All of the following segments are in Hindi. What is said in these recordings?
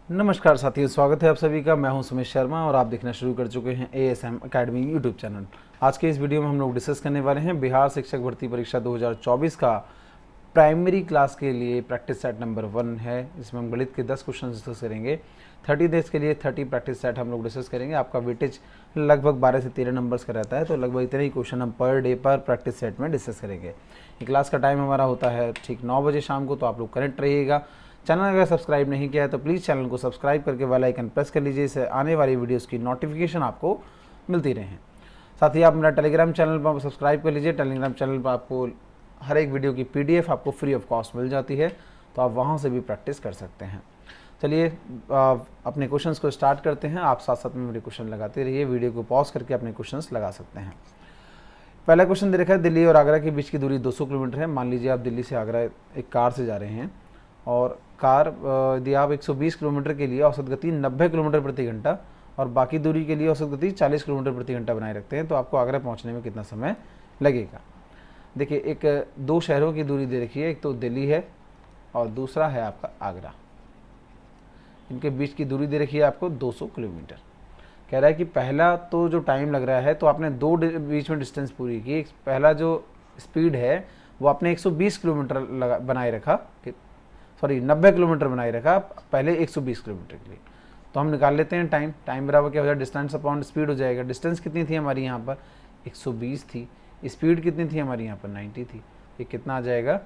नमस्कार साथियों, स्वागत है आप सभी का। मैं हूं सुमित शर्मा और आप देखना शुरू कर चुके हैं ASM अकेडमी यूट्यूब चैनल। आज के इस वीडियो में हम लोग डिस्कस करने वाले हैं बिहार शिक्षक भर्ती परीक्षा 2024 का प्राइमरी क्लास के लिए प्रैक्टिस सेट नंबर 1 है, जिसमें हम गणित के 10 क्वेश्चन डिस्कस करेंगे। 30 डेज के लिए 30 प्रैक्टिस सेट हम लोग डिस्कस करेंगे। आपका वेटेज लगभग 12 से 13 नंबर्स का रहता है, तो लगभग इतने ही क्वेश्चन हम पर डे पर प्रैक्टिस सेट में डिस्कस करेंगे। ये क्लास का टाइम हमारा होता है ठीक 9 बजे शाम को, तो आप लोग कनेक्ट रहिएगा। चैनल अगर सब्सक्राइब नहीं किया है तो प्लीज़ चैनल को सब्सक्राइब करके बेल आइकन प्रेस कर लीजिए, इससे आने वाली वीडियोस की नोटिफिकेशन आपको मिलती रहे। साथ ही आप मेरा टेलीग्राम चैनल पर सब्सक्राइब कर लीजिए। टेलीग्राम चैनल पर आपको हर एक वीडियो की PDF आपको फ्री ऑफ कॉस्ट मिल जाती है, तो आप वहाँ से भी प्रैक्टिस कर सकते हैं। चलिए अपने क्वेश्चंस को स्टार्ट करते हैं। आप साथ साथ में मेरे क्वेश्चन लगाते रहिए, वीडियो को पॉज करके अपने क्वेश्चंस लगा सकते हैं। पहला क्वेश्चन दे रखा है, दिल्ली और आगरा के बीच की दूरी 200 किलोमीटर है। मान लीजिए आप दिल्ली से आगरा एक कार से जा रहे हैं और कार यदि आप 120 किलोमीटर के लिए औसत गति 90 किलोमीटर प्रति घंटा और बाकी दूरी के लिए औसत गति 40 किलोमीटर प्रति घंटा बनाए रखते हैं, तो आपको आगरा पहुंचने में कितना समय लगेगा। देखिए, एक दो शहरों की दूरी दे रखी है, एक तो दिल्ली है और दूसरा है आपका आगरा। इनके बीच की दूरी दे रखी है आपको 200 किलोमीटर। कह रहा है कि पहला तो जो टाइम लग रहा है, तो आपने बीच में डिस्टेंस पूरी की। पहला जो स्पीड है वो आपने 120 किलोमीटर बनाए रखा, सॉरी 90 किलोमीटर बनाए रखा पहले 120 किलोमीटर के लिए। तो हम निकाल लेते हैं टाइम बराबर क्या हो जाएगा, डिस्टेंस अपॉन स्पीड हो जाएगा। डिस्टेंस कितनी थी हमारी यहाँ पर 120 थी, स्पीड कितनी थी हमारी यहाँ पर 90 थी। ये कितना आ जाएगा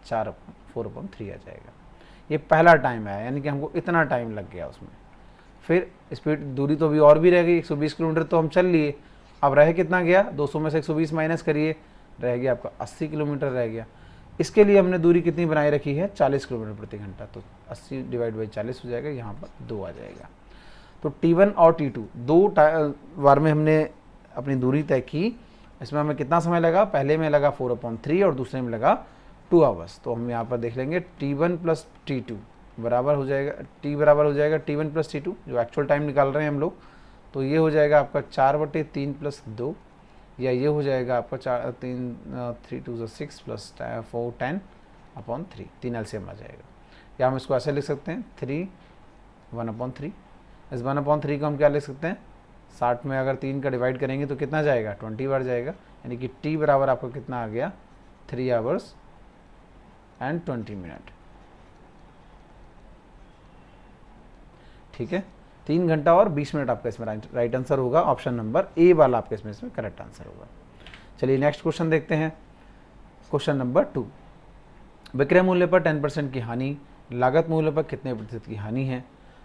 4/3 आ जाएगा। ये पहला टाइम आया, यानी कि हमको इतना टाइम लग गया उसमें। फिर स्पीड दूरी तो अभी और भी रह गई, 120 किलोमीटर तो हम चल लिए। अब रह कितना गया, 200 में से 120 माइनस करिए, रह गया आपका 80 किलोमीटर रह गया। इसके लिए हमने दूरी कितनी बनाए रखी है 40 किलोमीटर प्रति घंटा, तो 80 डिवाइड बाई 40 हो जाएगा, यहाँ पर 2 आ जाएगा। तो T1 और T2 दो बार में हमने अपनी दूरी तय की। इसमें हमें कितना समय लगा, पहले में लगा 4/3 और दूसरे में लगा 2 आवर्स। तो हम यहाँ पर देख लेंगे T1 प्लस T2 बराबर हो जाएगा, T बराबर हो जाएगा T1 प्लस T2, जो एक्चुअल टाइम निकाल रहे हैं हम लोग। तो ये हो जाएगा आपका 4/3 प्लस 2, या ये हो जाएगा आपका 3 2 6 प्लस 4 10/3, 3 LCM आ जाएगा। या हम इसको ऐसे लिख सकते हैं 3 1/3। इस 1/3 को हम क्या लिख सकते हैं, 60 में अगर 3 का डिवाइड करेंगे तो कितना जाएगा 20 बार जाएगा, यानी कि T बराबर आपको कितना आ गया 3 आवर्स एंड 20 मिनट। ठीक है, 3 घंटा और 20 मिनट आपका इसमें राइट आंसर होगा। ऑप्शन नंबर ए वाला आपका इसमें करेक्ट आंसर होगा। चलिए नेक्स्ट क्वेश्चन देखते हैं। क्वेश्चन नंबर 2, विक्रय मूल्य पर 10% की हानि, लागत मूल्य पर कितने प्रतिशत की हानि है।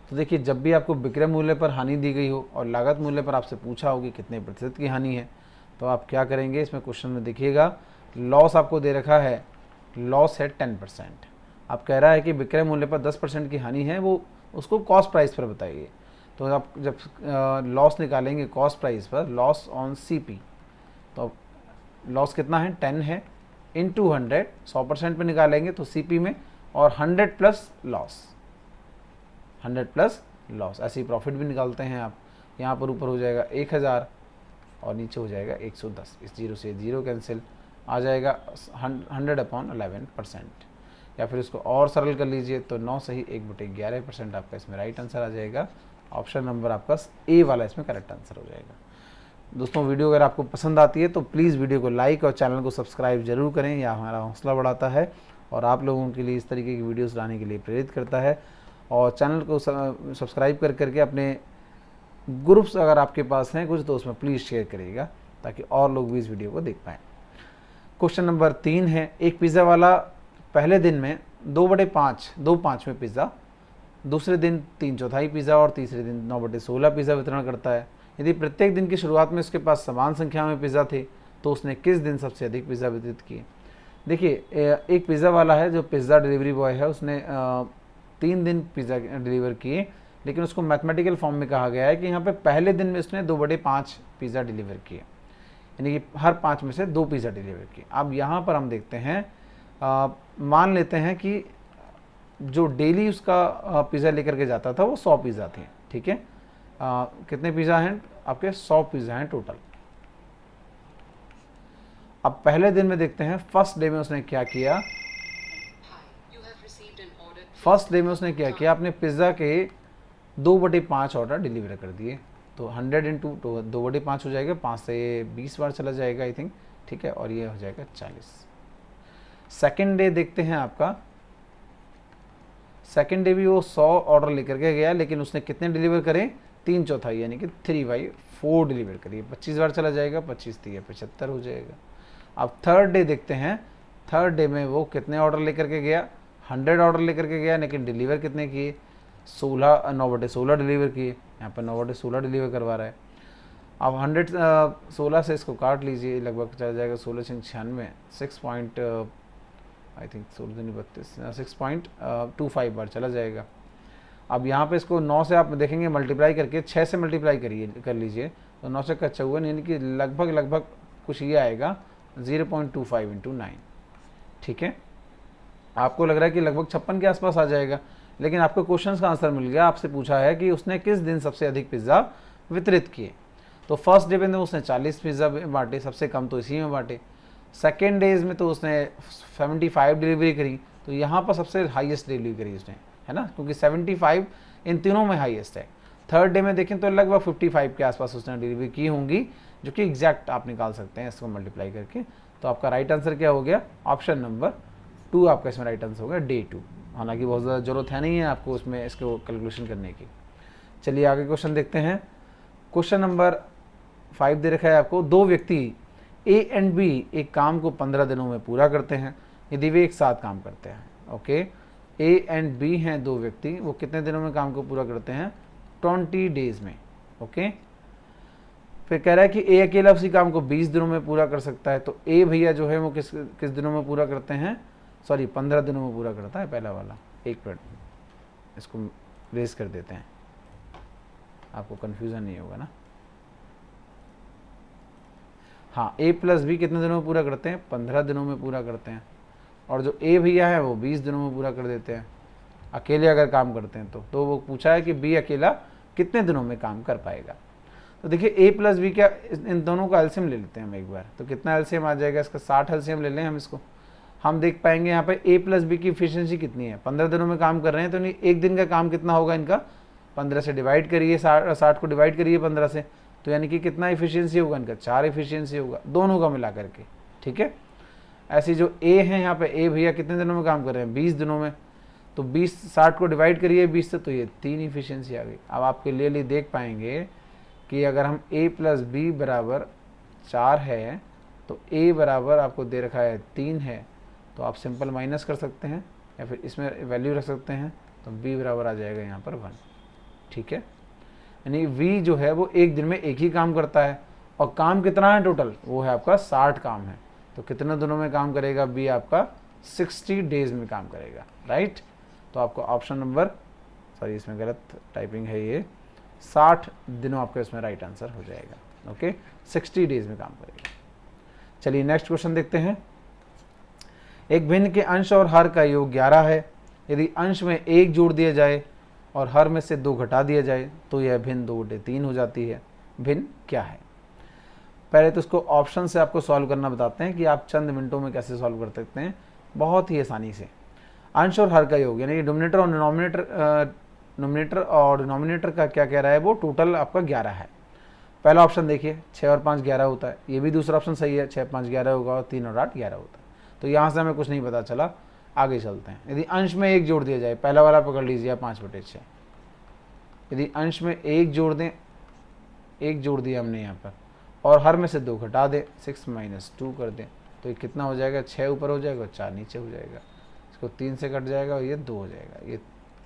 तो देखिए, जब भी आपको विक्रय मूल्य पर हानि दी गई हो और लागत मूल्य पर आपसे पूछा हो कि कितने प्रतिशत की हानि है, तो आप क्या करेंगे, इसमें क्वेश्चन में देखिएगा लॉस आपको दे रखा है, लॉस है 10%। आप कह रहा है कि विक्रय मूल्य पर 10% की हानि है, वो उसको कॉस्ट प्राइस पर बताइए। तो आप जब लॉस निकालेंगे कॉस्ट प्राइस पर, लॉस ऑन CP, तो लॉस कितना है 10 है इंटू 100, 100% पे निकालेंगे तो CP में, और 100 प्लस लॉस, 100 प्लस लॉस, ऐसे ही प्रॉफिट भी निकालते हैं आप। यहाँ पर ऊपर हो जाएगा 1000 और नीचे हो जाएगा 110, इस 0 से 0 कैंसिल आ जाएगा 100/11%। या फिर इसको और सरल कर लीजिए तो 9 से ही 1/11% आपका इसमें राइट आंसर आ जाएगा। ऑप्शन नंबर आपका ए वाला इसमें करेक्ट आंसर हो जाएगा। दोस्तों, वीडियो अगर आपको पसंद आती है तो प्लीज़ वीडियो को लाइक और चैनल को सब्सक्राइब जरूर करें, यह हमारा हौसला बढ़ाता है और आप लोगों के लिए इस तरीके की वीडियोस लाने के लिए प्रेरित करता है। और चैनल को सब्सक्राइब करके अपने ग्रुप्स अगर आपके पास हैं कुछ, तो उसमें प्लीज़ शेयर करिएगा ताकि और लोग भी इस वीडियो को देख पाएँ। क्वेश्चन नंबर 3 है, एक पिज़्ज़ा वाला पहले दिन में 2/5 में पिज़्ज़ा, दूसरे दिन 3/4 पिज़्ज़ा और तीसरे दिन 9/16 पिज़्ज़ा वितरण करता है। यदि प्रत्येक दिन की शुरुआत में उसके पास समान संख्या में पिज़्ज़ा थे, तो उसने किस दिन सबसे अधिक पिज़्ज़ा वितरित किए। देखिए, एक पिज़्ज़ा वाला है जो पिज़्ज़ा डिलीवरी बॉय है, उसने 3 दिन पिज़्ज़ा डिलीवर किए, लेकिन उसको मैथमेटिकल फॉर्म में कहा गया है कि यहाँ पे पहले दिन में उसने 2/5 पिज़्ज़ा डिलीवर किए, यानी कि हर 5 में से 2 पिज़्ज़ा डिलीवर किए। अब यहाँ पर हम देखते हैं, मान लेते हैं कि जो डेली उसका पिज़्ज़ा लेकर के जाता था वो 100 पिज़्ज़ा थे। ठीक है, कितने पिज़्ज़ा हैं आपके, 100 पिज़्ज़ा हैं टोटल। अब पहले दिन में देखते हैं, फर्स्ट डे में उसने क्या किया। फर्स्ट डे में उसने क्या किया, अपने पिज़्ज़ा के 2/5 ऑर्डर डिलीवर कर दिए, तो 100 इंटू 2/5 हो जाएगा, 5 से 20 बार चला जाएगा आई थिंक, ठीक है, और ये हो जाएगा 40। सेकेंड डे देखते हैं आपका, सेकेंड डे भी वो 100 ऑर्डर लेकर के गया, लेकिन उसने कितने डिलीवर करे, 3/4 यानी कि 3/4 डिलीवर करिए, 25 बार चला जाएगा, 25 3 75 हो जाएगा। अब थर्ड डे देखते हैं, थर्ड डे में वो कितने ऑर्डर लेकर के गया, 100 ऑर्डर लेकर के गया, लेकिन डिलीवर कितने किए, 9/16 डिलीवर किए, यहाँ पर 9/16 डिलीवर करवा रहा है। अब 116 से इसको काट लीजिए, लगभग चला जाएगा 16×96, 6.25 बार चला जाएगा। अब यहाँ पे इसको 9 से आप देखेंगे मल्टीप्लाई करके, 6 से मल्टीप्लाई कर लीजिए, तो 9 से 54 यानी कि लगभग कुछ ये आएगा 0.25 × 9, ठीक है। आपको लग रहा है कि लगभग 56 के आसपास आ जाएगा, लेकिन आपको क्वेश्चन का आंसर मिल गया। आपसे पूछा है कि उसने किस दिन सबसे अधिक पिज़्ज़ा वितरित किए, तो फर्स्ट डे में उसने 40 पिज़्ज़ा बांटे, सबसे कम तो इसी में बांटे। सेकेंड डेज में तो उसने 75 डिलीवरी करी, तो यहाँ पर सबसे हाईएस्ट डिलीवरी करी उसने, है ना, क्योंकि 75 इन तीनों में हाईएस्ट है। थर्ड डे में देखें तो लगभग 55 के आसपास उसने डिलीवरी की होंगी, जो कि एग्जैक्ट आप निकाल सकते हैं इसको मल्टीप्लाई करके। तो आपका राइट आंसर क्या हो गया, ऑप्शन नंबर 2 आपका इसमें राइट आंसर हो गया, डे 2। हालांकि बहुत ज़्यादा ज़रूरत है नहीं है आपको उसमें इसको कैलकुलेशन करने की। चलिए आगे क्वेश्चन देखते हैं। क्वेश्चन नंबर 5 दे रखा है आपको, 2 व्यक्ति ए एंड बी एक काम को 15 दिनों में पूरा करते हैं यदि वे एक साथ काम करते हैं। ओके, ए एंड बी हैं 2 व्यक्ति, वो कितने दिनों में काम को पूरा करते हैं, 20 डेज में। ओके, फिर कह रहा है कि ए अकेला उसी काम को 20 दिनों में पूरा कर सकता है, तो ए भैया जो है वो किस दिनों में पूरा करते हैं, सॉरी 15 दिनों में पूरा करता है पहला वाला। एक मिनट इसको रेस कर देते हैं, आपको कन्फ्यूज़न नहीं होगा ना। हाँ, ए प्लस बी कितने दिनों में पूरा करते हैं, 15 दिनों में पूरा करते हैं, और जो ए भैया है वो 20 दिनों में पूरा कर देते हैं अकेले अगर काम करते हैं तो वो पूछा है कि बी अकेला कितने दिनों में काम कर पाएगा। तो देखिए ए प्लस बी क्या, इन दोनों का एलसीएम ले लेते हैं हम एक बार, तो कितना एलसीएम आ जाएगा इसका, 60 एलसीएम ले लें हम इसको। हम देख पाएंगे यहाँ पे ए प्लस बी की इफिशियंसी कितनी है, 15 दिनों में काम कर रहे हैं, तो नहीं एक दिन का काम कितना होगा इनका, 15 से डिवाइड करिए, 60 को डिवाइड करिए 15 से, तो यानी कि कितना इफिशियंसी होगा इनका, 4 इफिशियंसी होगा दोनों का मिला करके, ठीक है। ऐसी जो ए है यहाँ पे, ए भैया कितने दिनों में काम कर रहे हैं, 20 दिनों में, तो 60 को डिवाइड करिए 20 से, तो ये 3 इफिशियंसी आ गई। अब आपके लिए देख पाएंगे कि अगर हम a प्लस बी बराबर 4 है, तो a बराबर आपको दे रखा है 3 है, तो आप सिंपल माइनस कर सकते हैं या फिर इसमें वैल्यू रख सकते हैं, तो b बराबर आ जाएगा यहाँ पर 1, ठीक है। यानी v जो है वो एक दिन में एक ही काम करता है, और काम कितना है टोटल, वो है आपका 60 काम है, तो कितने दिनों में काम करेगा, b आपका 60 डेज में काम करेगा, राइट। तो आपको ऑप्शन नंबर, सॉरी इसमें गलत टाइपिंग है, ये 60 दिनों आपका इसमें राइट आंसर हो जाएगा। ओके, 60 डेज में काम करेगा। चलिए नेक्स्ट क्वेश्चन देखते हैं। एक भिन्न के अंश और हर का योग 11 है, यदि अंश में 1 जोड़ दिया जाए और हर में से 2 घटा दिया जाए तो यह भिन्न 2/3 हो जाती है। भिन्न क्या है, पहले तो इसको ऑप्शन से आपको सॉल्व करना बताते हैं कि आप चंद मिनटों में कैसे सॉल्व कर सकते हैं, बहुत ही आसानी से। अंश और हर का योग यानी कि नोमिनेटर और डिनोमिनेटर का क्या कह रहा है, वो टोटल आपका 11 है। पहला ऑप्शन देखिए, 6 और 5 11 होता है, ये भी दूसरा ऑप्शन सही है, 6 5 11 होगा और 3 और 8 11 होता है। तो यहाँ से हमें कुछ नहीं पता चला, आगे चलते हैं। यदि अंश में 1 जोड़ दिया जाए, पहला वाला पकड़ लीजिए 5/6, यदि अंश में 1 जोड़ दें, 1 जोड़ दिया हमने यहाँ पर, और हर में से 2 घटा दें, 6 - 2 कर दें, तो ये कितना हो जाएगा, 6 ऊपर हो जाएगा और 4 नीचे हो जाएगा, इसको 3 से कट जाएगा और ये 2 हो जाएगा, ये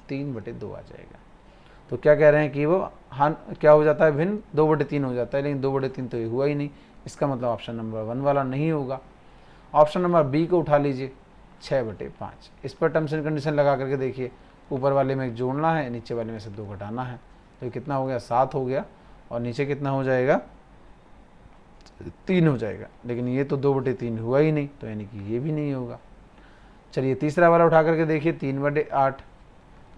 3/2 आ जाएगा। तो क्या कह रहे हैं कि वो क्या हो जाता है, भिन्न 2/3 हो जाता है, लेकिन 2/3 तो ये हुआ ही नहीं, इसका मतलब ऑप्शन नंबर 1 वाला नहीं होगा। ऑप्शन नंबर बी को उठा लीजिए, 6/5। इस पर टर्म्स एंड कंडीशन लगा करके देखिए, ऊपर वाले में जोड़ना है, नीचे वाले में से 2 घटाना है, तो ये कितना हो गया, 7 हो गया, और नीचे कितना हो जाएगा, 3 हो जाएगा, लेकिन ये तो 2/3 हुआ ही नहीं, तो यानी कि ये भी नहीं होगा। चलिए तीसरा वाला उठा करके देखिए, 3/8,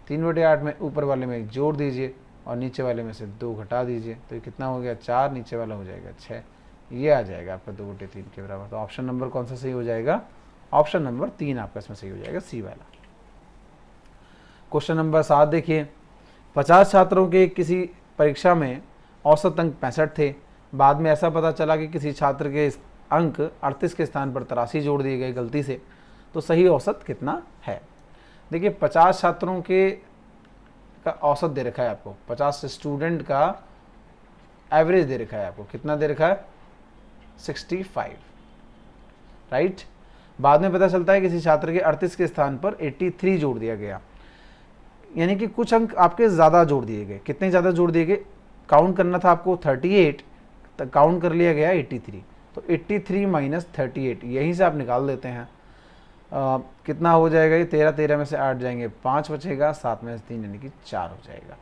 3/8 में ऊपर वाले में 1 जोड़ दीजिए और नीचे वाले में से 2 घटा दीजिए, तो ये कितना हो गया, 4, नीचे वाला हो जाएगा 6, ये आ जाएगा आपका 2/3 के बराबर। तो ऑप्शन नंबर कौन सा सही हो जाएगा, ऑप्शन नंबर 3 आपका इसमें सही हो जाएगा, सी वाला। क्वेश्चन नंबर 7 देखिए, 50 छात्रों के किसी परीक्षा में औसत अंक 65 थे। बाद में ऐसा पता चला कि किसी छात्र के अंक 38 के स्थान पर 83 जोड़ दिए गए गलती से, तो सही औसत कितना है? देखिए 50 छात्रों के का औसत दे रखा है आपको, 50 स्टूडेंट का एवरेज दे रखा है आपको, कितना दे रखा है? 65, राइट। बाद में पता चलता है किसी छात्र के 38 के स्थान पर 83 जोड़ दिया गया, यानी कि कुछ अंक आपके ज़्यादा जोड़ दिए गए। कितने ज़्यादा जोड़ दिए गए? काउंट करना था आपको 38, तो काउंट कर लिया गया 83, तो 83 माइनस 38 यहीं से आप निकाल देते हैं। कितना हो जाएगा ये? 13 13 में से 8 जाएंगे, 5 बचेगा, 7 में से 3 यानी कि 4 हो जाएगा।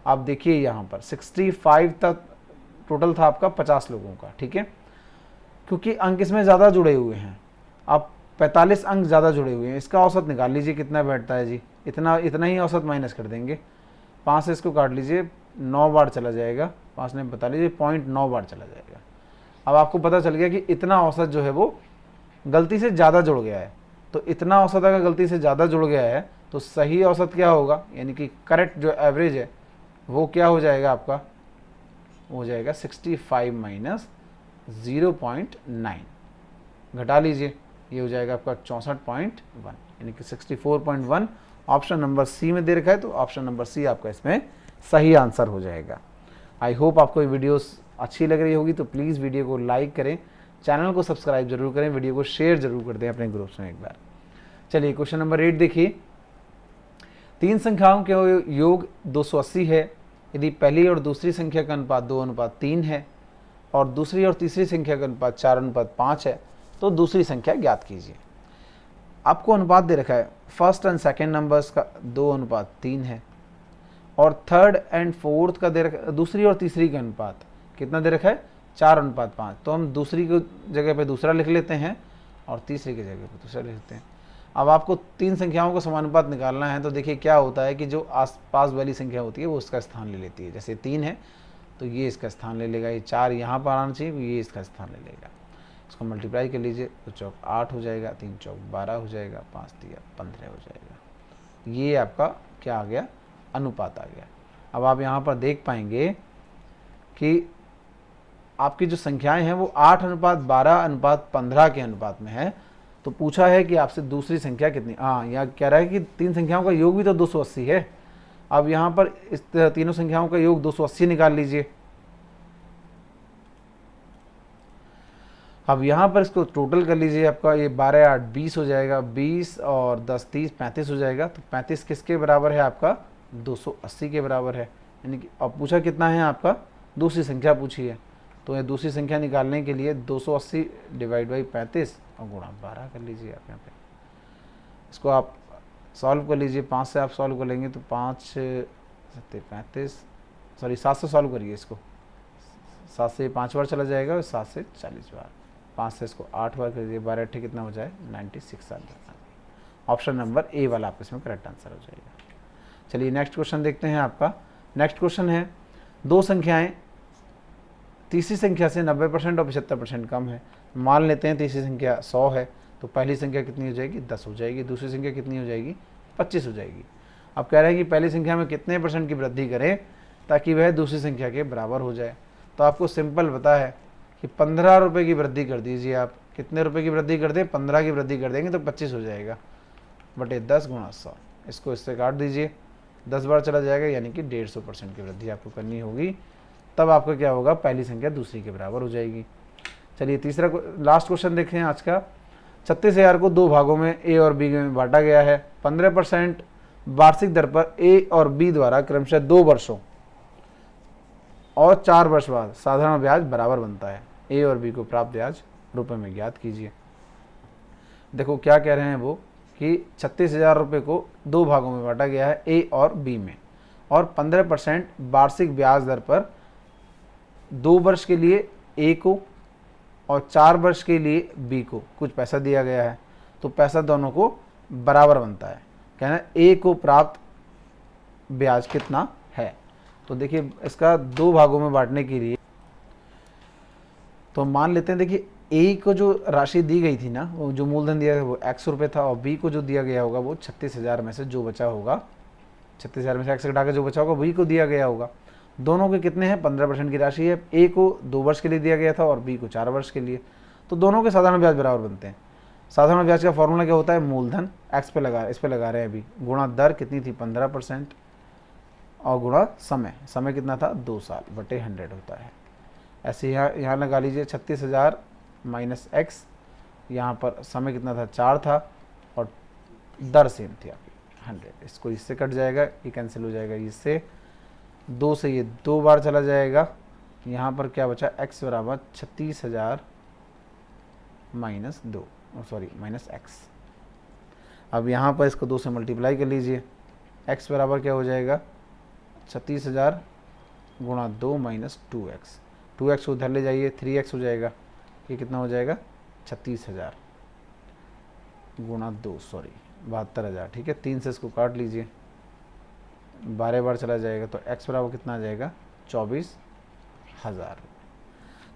आप देखिए यहाँ पर 65 तक टोटल था आपका 50 लोगों का, ठीक है, क्योंकि अंक इसमें ज़्यादा जुड़े हुए हैं। आप 45 अंक ज़्यादा जुड़े हुए हैं, इसका औसत निकाल लीजिए कितना बैठता है जी। इतना ही औसत माइनस कर देंगे, 5 से इसको काट लीजिए, 9 बार चला जाएगा, 5 ने बता लीजिए 0.9 बार चला जाएगा। अब आपको पता चल गया कि इतना औसत जो है वो गलती से ज़्यादा जुड़ गया है। तो इतना औसत अगर गलती से ज़्यादा जुड़ गया है तो सही औसत क्या होगा, यानी कि करेक्ट जो एवरेज है वो क्या हो जाएगा आपका? हो जाएगा 65 माइनस 0.9, घटा लीजिए, ये हो जाएगा आपका 64.1, यानी कि 64.1। ऑप्शन नंबर सी में दे रखा है, तो ऑप्शन नंबर सी आपका इसमें सही आंसर हो जाएगा। आई होप आपको ये वीडियो अच्छी लग रही होगी, तो प्लीज़ वीडियो को लाइक करें, चैनल को सब्सक्राइब जरूर करें, वीडियो को शेयर जरूर कर दें अपने ग्रुप्स में एक बार। चलिए क्वेश्चन नंबर 8 देखिए। 3 संख्याओं के योग 280 है। यदि पहली और दूसरी संख्या का अनुपात 2:3 है और दूसरी और तीसरी संख्या का अनुपात 4:5 है, तो दूसरी संख्या ज्ञात कीजिए। आपको अनुपात दे रखा है, फर्स्ट एंड सेकेंड नंबर्स का 2:3 है और थर्ड एंड फोर्थ का दे रखा, दूसरी और तीसरी का अनुपात कितना दे रखा है? 4:5। तो हम दूसरी की जगह पे दूसरा लिख लेते हैं और तीसरी की जगह पे दूसरा लिख लेते हैं। अब आपको 3 संख्याओं का समानुपात निकालना है, तो देखिए क्या होता है कि जो आस पास वाली संख्या होती है वो उसका स्थान ले लेती है। जैसे 3 है तो ये इसका स्थान ले लेगा, ये 4 यहाँ पर आना चाहिए, ये इसका स्थान ले लेगा। इसको मल्टीप्लाई कर लीजिए तो चौक 8 हो जाएगा, 3 चौक 12 हो जाएगा, 5 तिया 15 हो जाएगा। ये आपका क्या आ गया? अनुपात आ गया। अब आप यहाँ पर देख पाएंगे कि आपकी जो संख्याएं हैं वो 8:12:15 के अनुपात में है। तो पूछा है कि आपसे दूसरी संख्या कितनी, हाँ यहाँ कह रहा है कि 3 संख्याओं का योग भी तो 280 है। अब यहाँ पर इस तीनों संख्याओं का योग 280 निकाल लीजिए। अब यहाँ पर इसको टोटल कर लीजिए, आपका ये 12 8 20 हो जाएगा, 20 और 10 30 35 हो जाएगा। तो 35 किसके बराबर है आपका? 280 के बराबर है। यानी कि अब पूछा कितना है आपका? दूसरी संख्या पूछी है, तो ये दूसरी संख्या निकालने के लिए 280 डिवाइड बाई 35 और गुणा 12 कर लीजिए आप यहाँ पे। इसको आप सॉल्व कर लीजिए, 5 से आप सॉल्व कर लेंगे तो 5 7 35, सॉरी 7 से सॉल्व करिए इसको, 7 से 5 बार चला जाएगा और 7 से 40 बार, 5 से इसको 8 बार कर दीजिए, 12 8 कितना हो जाए? 96 आंसर। ऑप्शन नंबर ए वाला आपका इसमें करेक्ट आंसर हो जाएगा। चलिए नेक्स्ट क्वेश्चन देखते हैं आपका। नेक्स्ट क्वेश्चन है, 2 संख्याएं तीसरी संख्या से 90% और 75% कम है। मान लेते हैं तीसरी संख्या 100 है, तो पहली संख्या कितनी हो जाएगी? 10 हो जाएगी। दूसरी संख्या कितनी हो जाएगी? 25 हो जाएगी। अब कह रहे हैं कि पहली संख्या में कितने % की वृद्धि करें ताकि वह दूसरी संख्या के बराबर हो जाए। तो आपको सिंपल पता है कि 15 रुपये की वृद्धि कर दीजिए आप। कितने रुपये की वृद्धि कर दें? 15 की वृद्धि कर देंगे तो 25 हो जाएगा, बटे 10 गुणा 100। इसको इससे काट दीजिए, 10 बार चला जाएगा, यानी कि 150% की वृद्धि आपको करनी होगी। तब आपका क्या होगा? पहली संख्या दूसरी के बराबर हो जाएगी। चलिए तीसरा लास्ट क्वेश्चन देखें आज का। 36,000 को 2 भागों में ए और बी में बांटा गया है। 15% वार्षिक दर पर ए और बी द्वारा क्रमशः 2 वर्षों और 4 वर्ष बाद साधारण ब्याज बराबर बनता है। ए और बी को प्राप्त ब्याज रुपए में ज्ञात कीजिए। देखो क्या कह रहे हैं वो कि 36,000 रुपये को 2 भागों में बांटा गया है, ए और बी में, और 15% वार्षिक ब्याज दर पर 2 वर्ष के लिए ए को और 4 वर्ष के लिए बी को कुछ पैसा दिया गया है। तो पैसा दोनों को बराबर बनता है। कहना ए को प्राप्त ब्याज कितना है। तो देखिए इसका 2 भागों में बांटने के लिए तो मान लेते हैं, देखिए ए को जो राशि दी गई थी ना, वो जो मूलधन दिया गया वो 100 रुपये था, और बी को जो दिया गया होगा वो 36,000 में से जो बचा होगा 36,000 में से x घटा के जो बचा होगा वही को दिया गया होगा। दोनों के कितने हैं, 15% की राशि है। ए को 2 वर्ष के लिए दिया गया था और बी को 4 वर्ष के लिए, तो दोनों के साधारण ब्याज बराबर बनते हैं। साधारण ब्याज का फॉर्मूला क्या होता है, मूलधन x पे इस पे लगा रहे हैं अभी, गुणा दर कितनी थी 15% और गुणा समय कितना था 2 साल बटे 100 होता है। ऐसे यहाँ लगा लीजिए 36,000 माइनस एक्स, यहाँ पर समय कितना था 4 था और दर सेम थी आपकी 100। इसको इससे कट जाएगा, ये कैंसिल हो जाएगा, इससे 2 से ये 2 बार चला जाएगा। यहाँ पर क्या बचा, x बराबर 36,000 माइनस 2 माइनस एक्स। अब यहाँ पर इसको 2 से मल्टीप्लाई कर लीजिए, x बराबर क्या हो जाएगा 36,000 गुणा 2 माइनस 2x। 2x को उधर ले जाइए 3x हो जाएगा, ये कितना हो जाएगा 36,000 गुणा 2 72,000। ठीक है, 3 से इसको काट लीजिए, 12 बार चला जाएगा तो x बराबर कितना आ जाएगा 24,000।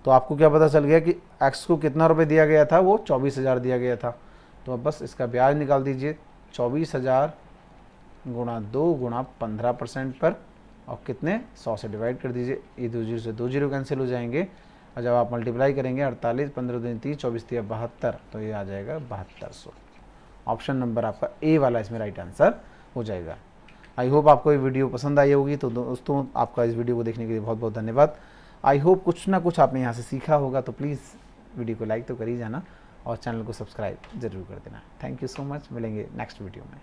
तो आपको क्या पता चल गया कि x को कितना रुपए दिया गया था, वो 24,000 दिया गया था। तो अब बस इसका ब्याज निकाल दीजिए, 24,000 गुणा 2 गुणा 15% पर, और कितने 100 से डिवाइड कर दीजिए, ये 2 जीरो से 2 जीरो कैंसिल हो जाएंगे। और जब आप मल्टीप्लाई करेंगे 48 15 दूनी 30 24 तिया 72, तो ये आ जाएगा 7200। ऑप्शन नंबर आपका ए वाला इसमें राइट आंसर हो जाएगा। आई होप आपको ये वीडियो पसंद आई होगी। तो दोस्तों आपका इस वीडियो को देखने के लिए बहुत बहुत धन्यवाद। आई होप कुछ ना कुछ आपने यहाँ से सीखा होगा। तो प्लीज़ वीडियो को लाइक तो कर ही जाना और चैनल को सब्सक्राइब ज़रूर कर देना। थैंक यू सो मच, मिलेंगे नेक्स्ट वीडियो में।